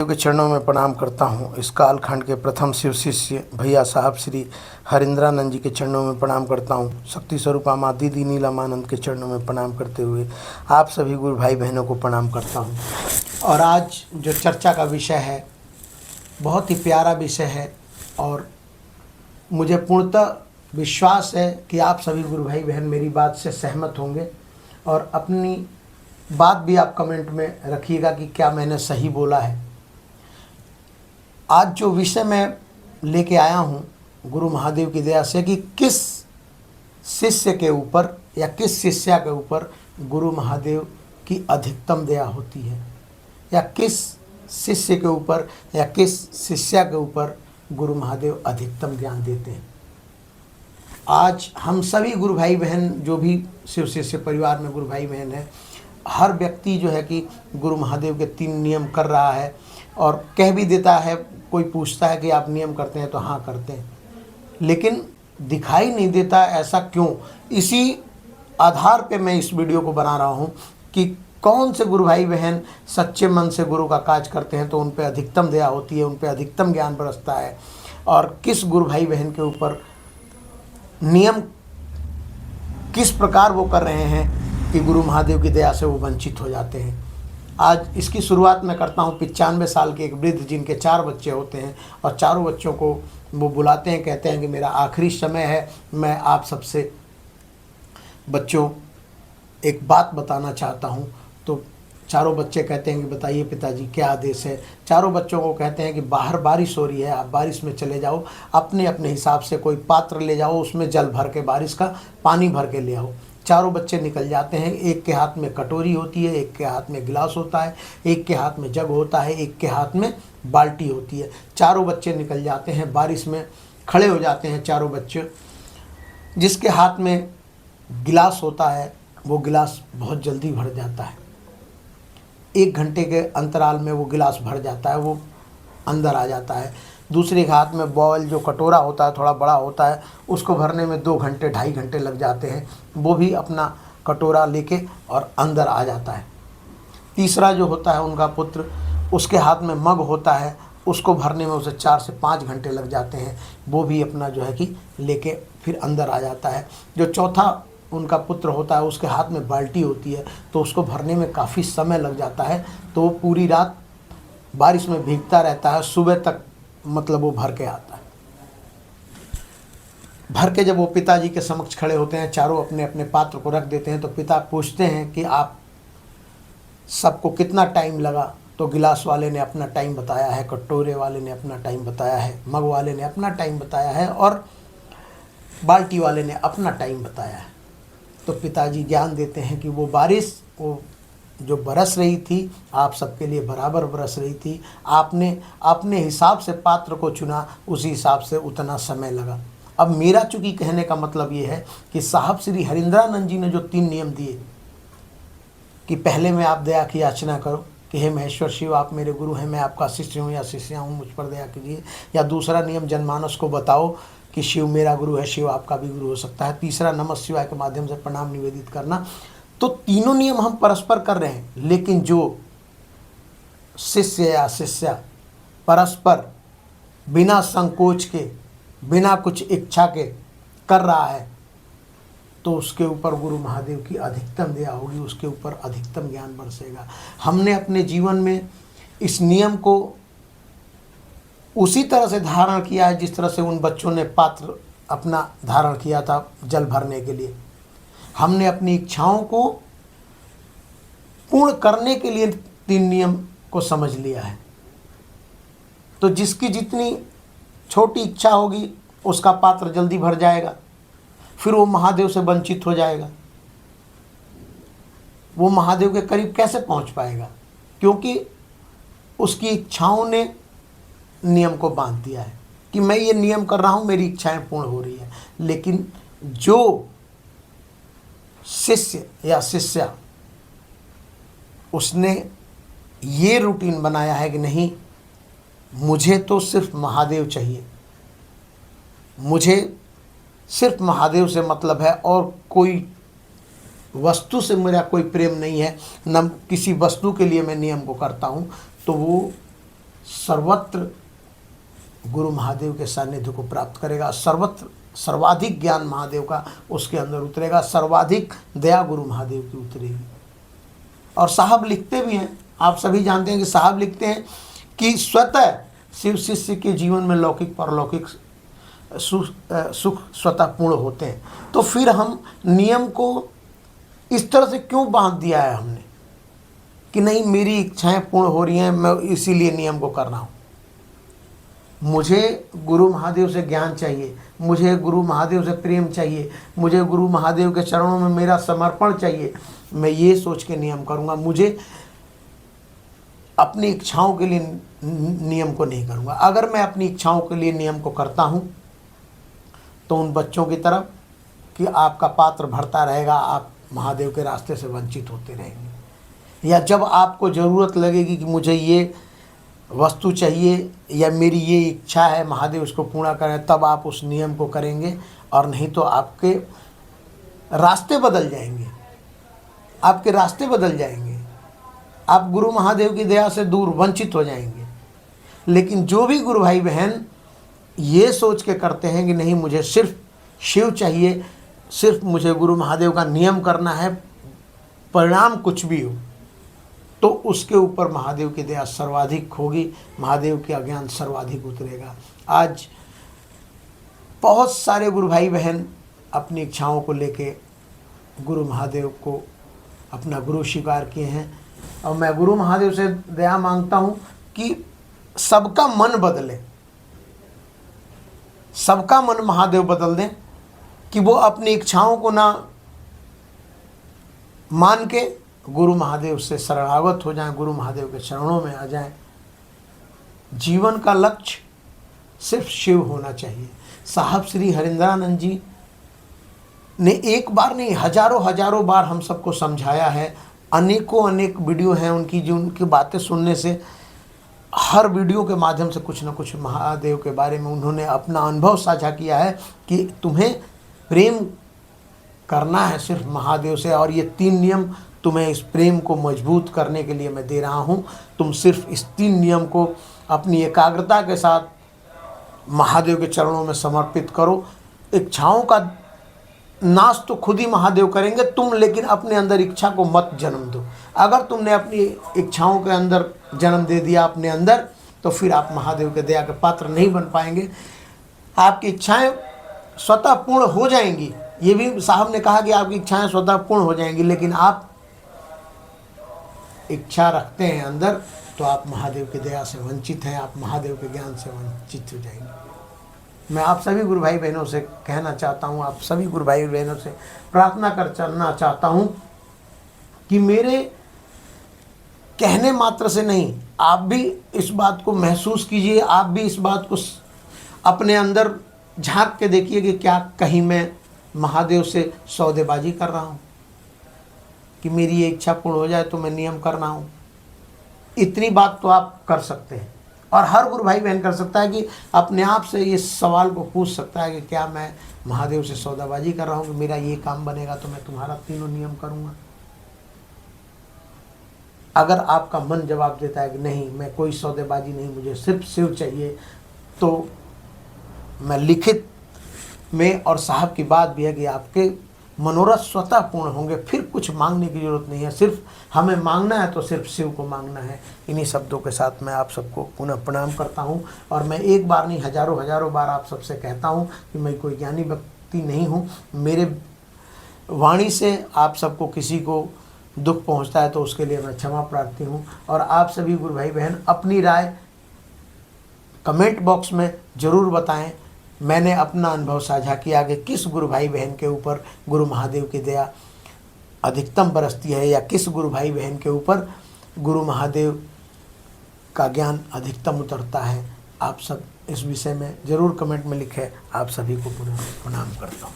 के चरणों में प्रणाम करता हूँ। इस कालखंड के प्रथम शिव शिष्य भैया साहब श्री हरिंद्रानंद जी के चरणों में प्रणाम करता हूँ। शक्ति स्वरूपा माँ दीदी नीलमानंद के चरणों में प्रणाम करते हुए आप सभी गुरु भाई बहनों को प्रणाम करता हूँ। और आज जो चर्चा का विषय है बहुत ही प्यारा विषय है और मुझे पूर्णतः विश्वास है कि आप सभी गुरु भाई बहन मेरी बात से सहमत होंगे और अपनी बात भी आप कमेंट में रखिएगा कि क्या मैंने सही बोला है। आज जो विषय मैं लेके आया हूँ गुरु महादेव की दया से कि किस शिष्य के ऊपर या किस शिष्या के ऊपर गुरु महादेव की अधिकतम दया होती है या किस शिष्य के ऊपर या किस शिष्या के ऊपर गुरु महादेव अधिकतम ज्ञान देते हैं। आज हम सभी गुरु भाई बहन जो भी शिव शिष्य परिवार में गुरु भाई बहन हैं, हर व्यक्ति जो है कि गुरु महादेव के 3 नियम कर रहा है और कह भी देता है। कोई पूछता है कि आप नियम करते हैं तो हाँ करते हैं, लेकिन दिखाई नहीं देता। ऐसा क्यों? इसी आधार पे मैं इस वीडियो को बना रहा हूँ कि कौन से गुरु भाई बहन सच्चे मन से गुरु का काज करते हैं तो उन पे अधिकतम दया होती है, उन पे अधिकतम ज्ञान बरसता है, और किस गुरु भाई बहन के ऊपर नियम किस प्रकार वो कर रहे हैं कि गुरु महादेव की दया से वो वंचित हो जाते हैं। आज इसकी शुरुआत मैं करता हूँ 95 साल के एक वृद्ध जिनके 4 बच्चे होते हैं और चारों बच्चों को वो बुलाते हैं, कहते हैं कि मेरा आखिरी समय है, मैं आप सबसे बच्चों एक बात बताना चाहता हूँ। तो चारों बच्चे कहते हैं कि बताइए पिताजी क्या आदेश है। चारों बच्चों को कहते हैं कि बाहर बारिश हो रही है, आप बारिश में चले जाओ, अपने अपने हिसाब से कोई पात्र ले जाओ, उसमें जल भर के बारिश का पानी भर के ले आओ। चारों बच्चे निकल जाते हैं। एक के हाथ में कटोरी होती है, एक के हाथ में गिलास होता है, एक के हाथ में जग होता है, एक के हाथ में बाल्टी होती है। चारों बच्चे निकल जाते हैं, बारिश में खड़े हो जाते हैं चारों बच्चे। जिसके हाथ में गिलास होता है वो गिलास बहुत जल्दी भर जाता है। 1 घंटे के अंतराल में वो गिलास भर जाता है, वो अंदर आ जाता है। दूसरे के हाथ में बॉल जो कटोरा होता है थोड़ा बड़ा होता है, उसको भरने में 2 घंटे 2.5 घंटे लग जाते हैं। वो भी अपना कटोरा लेके और अंदर आ जाता है। तीसरा जो होता है उनका पुत्र, उसके हाथ में मग होता है, उसको भरने में उसे 4 से 5 घंटे लग जाते हैं। वो भी अपना जो है कि लेके फिर अंदर आ जाता है। जो चौथा उनका पुत्र होता है उसके हाथ में बाल्टी होती है, तो उसको भरने में काफ़ी समय लग जाता है। तो वो पूरी रात बारिश में भीगता रहता है, सुबह तक मतलब वो भर के आता है। भर के जब वो पिताजी के समक्ष खड़े होते हैं, चारों अपने अपने पात्र को रख देते हैं, तो पिता पूछते हैं कि आप सबको कितना टाइम लगा। तो गिलास वाले ने अपना टाइम बताया है, कटोरे वाले ने अपना टाइम बताया है, मग वाले ने अपना टाइम बताया है और बाल्टी वाले ने अपना टाइम बताया है। तो पिताजी ज्ञान देते हैं कि वो बारिश वो जो बरस रही थी आप सबके लिए बराबर बरस रही थी। आपने अपने हिसाब से पात्र को चुना, उसी हिसाब से उतना समय लगा। अब मेरा चूँकि कहने का मतलब ये है कि साहब श्री हरिंद्रानंद जी ने जो 3 नियम दिए कि पहले में आप दया की याचना करो कि हे महेश्वर शिव आप मेरे गुरु हैं, मैं आपका शिष्य हूँ या शिष्या हूँ, मुझ पर दया कीजिए। या दूसरा नियम जनमानस को बताओ कि शिव मेरा गुरु है, शिव आपका भी गुरु हो सकता है। तीसरा नमः शिवाय के माध्यम से प्रणाम निवेदित करना। तो तीनों नियम हम परस्पर कर रहे हैं, लेकिन जो शिष्य या शिष्या परस्पर बिना संकोच के बिना कुछ इच्छा के कर रहा है तो उसके ऊपर गुरु महादेव की अधिकतम दया होगी, उसके ऊपर अधिकतम ज्ञान बरसेगा। हमने अपने जीवन में इस नियम को उसी तरह से धारण किया है जिस तरह से उन बच्चों ने पात्र अपना धारण किया था जल भरने के लिए। हमने अपनी इच्छाओं को पूर्ण करने के लिए 3 नियम को समझ लिया है। तो जिसकी जितनी छोटी इच्छा होगी उसका पात्र जल्दी भर जाएगा, फिर वो महादेव से वंचित हो जाएगा। वो महादेव के करीब कैसे पहुंच पाएगा? क्योंकि उसकी इच्छाओं ने नियम को बांध दिया है कि मैं ये नियम कर रहा हूं, मेरी इच्छाएं पूर्ण हो रही है। लेकिन जो शिष्य या शिष्या उसने ये रूटीन बनाया है कि नहीं, मुझे तो सिर्फ महादेव चाहिए, मुझे सिर्फ महादेव से मतलब है और कोई वस्तु से मेरा कोई प्रेम नहीं है, न किसी वस्तु के लिए मैं नियम को करता हूँ, तो वो सर्वत्र गुरु महादेव के सानिध्य को प्राप्त करेगा। सर्वत्र सर्वाधिक ज्ञान महादेव का उसके अंदर उतरेगा, सर्वाधिक दया गुरु महादेव की उतरेगी। और साहब लिखते भी हैं, आप सभी जानते हैं कि साहब लिखते हैं कि स्वतः शिव शिष्य के जीवन में लौकिक परलौकिक सुख स्वतः पूर्ण होते हैं। तो फिर हम नियम को इस तरह से क्यों बांध दिया है हमने कि नहीं मेरी इच्छाएं पूर्ण हो रही हैं, मैं इसीलिए नियम को कर रहा हूँ। मुझे गुरु महादेव से ज्ञान चाहिए, मुझे गुरु महादेव से प्रेम चाहिए, मुझे गुरु महादेव के चरणों में मेरा समर्पण चाहिए, मैं ये सोच के नियम करूँगा। मुझे अपनी इच्छाओं के लिए नियम को नहीं करूँगा। अगर मैं अपनी इच्छाओं के लिए नियम को करता हूँ तो उन बच्चों की तरफ कि आपका पात्र भरता रहेगा, आप महादेव के रास्ते से वंचित होते रहेंगे। या जब आपको ज़रूरत लगेगी कि मुझे ये वस्तु चाहिए या मेरी ये इच्छा है महादेव इसको पूरा करें, तब आप उस नियम को करेंगे, और नहीं तो आपके रास्ते बदल जाएंगे, आपके रास्ते बदल जाएंगे, आप गुरु महादेव की दया से दूर वंचित हो जाएंगे। लेकिन जो भी गुरु भाई बहन ये सोच के करते हैं कि नहीं मुझे सिर्फ शिव चाहिए, सिर्फ मुझे गुरु महादेव का नियम करना है, परिणाम कुछ भी हो, तो उसके ऊपर महादेव की दया सर्वाधिक होगी, महादेव के अज्ञान सर्वाधिक उतरेगा। आज बहुत सारे गुरु भाई बहन अपनी इच्छाओं को लेके गुरु महादेव को अपना गुरु स्वीकार किए हैं, और मैं गुरु महादेव से दया मांगता हूँ कि सबका मन बदले, सबका मन महादेव बदल दें, कि वो अपनी इच्छाओं को ना मान के गुरु महादेव से शरणागत हो जाएं, गुरु महादेव के चरणों में आ जाएं। जीवन का लक्ष्य सिर्फ शिव होना चाहिए। साहब श्री हरिंद्रानंद जी ने एक बार नहीं हजारों बार हम सबको समझाया है। अनेक वीडियो हैं उनकी, जो उनकी बातें सुनने से हर वीडियो के माध्यम से कुछ न कुछ महादेव के बारे में उन्होंने अपना अनुभव साझा किया है कि तुम्हें प्रेम करना है सिर्फ महादेव से, और ये 3 नियम तुम्हें इस प्रेम को मजबूत करने के लिए मैं दे रहा हूँ। तुम सिर्फ इस 3 नियम को अपनी एकाग्रता के साथ महादेव के चरणों में समर्पित करो। इच्छाओं का नाश तो खुद ही महादेव करेंगे, तुम लेकिन अपने अंदर इच्छा को मत जन्म दो। अगर तुमने अपनी इच्छाओं के अंदर जन्म दे दिया अपने अंदर, तो फिर आप महादेव के दया के पात्र नहीं बन पाएंगे। आपकी इच्छाएं स्वतः पूर्ण हो जाएंगी, ये भी साहब ने कहा कि आपकी इच्छाएं स्वतः पूर्ण हो जाएंगी, लेकिन आप इच्छा रखते हैं अंदर तो आप महादेव की दया से वंचित हैं, आप महादेव के ज्ञान से वंचित हो जाएंगे। मैं आप सभी गुरु भाई बहनों से कहना चाहता हूँ, आप सभी गुरु भाई बहनों से प्रार्थना करना चाहता हूँ कि मेरे कहने मात्र से नहीं, आप भी इस बात को महसूस कीजिए, आप भी इस बात को अपने अंदर झांक के देखिए कि क्या कहीं मैं महादेव से सौदेबाजी कर रहा हूँ कि मेरी ये इच्छा पूर्ण हो जाए तो मैं नियम करना हूँ। इतनी बात तो आप कर सकते हैं, और हर गुरु भाई बहन कर सकता है कि अपने आप से इस सवाल को पूछ सकता है कि क्या मैं महादेव से सौदाबाजी कर रहा हूँ कि मेरा ये काम बनेगा तो मैं तुम्हारा 3 नियम करूँगा। अगर आपका मन जवाब देता है कि नहीं मैं कोई सौदेबाजी नहीं, मुझे सिर्फ शिव चाहिए, तो मैं लिखित में, और साहब की बात भी है कि आपके मनोरथ स्वतः पूर्ण होंगे, फिर कुछ मांगने की जरूरत नहीं है। सिर्फ हमें मांगना है तो सिर्फ शिव को मांगना है। इन्हीं शब्दों के साथ मैं आप सबको पुनः प्रणाम करता हूँ, और मैं एक बार नहीं हजारों बार आप सबसे कहता हूँ कि मैं कोई ज्ञानी व्यक्ति नहीं हूँ। मेरे वाणी से आप सबको किसी को दुख पहुँचता है तो उसके लिए मैं क्षमा प्रार्थी हूँ। और आप सभी गुरु भाई बहन अपनी राय कमेंट बॉक्स में ज़रूर बताएं। मैंने अपना अनुभव साझा किया कि किस गुरु भाई बहन के ऊपर गुरु महादेव की दया अधिकतम बरसती है, या किस गुरु भाई बहन के ऊपर गुरु महादेव का ज्ञान अधिकतम उतरता है। आप सब इस विषय में ज़रूर कमेंट में लिखें। आप सभी को पुनः प्रणाम करता हूँ।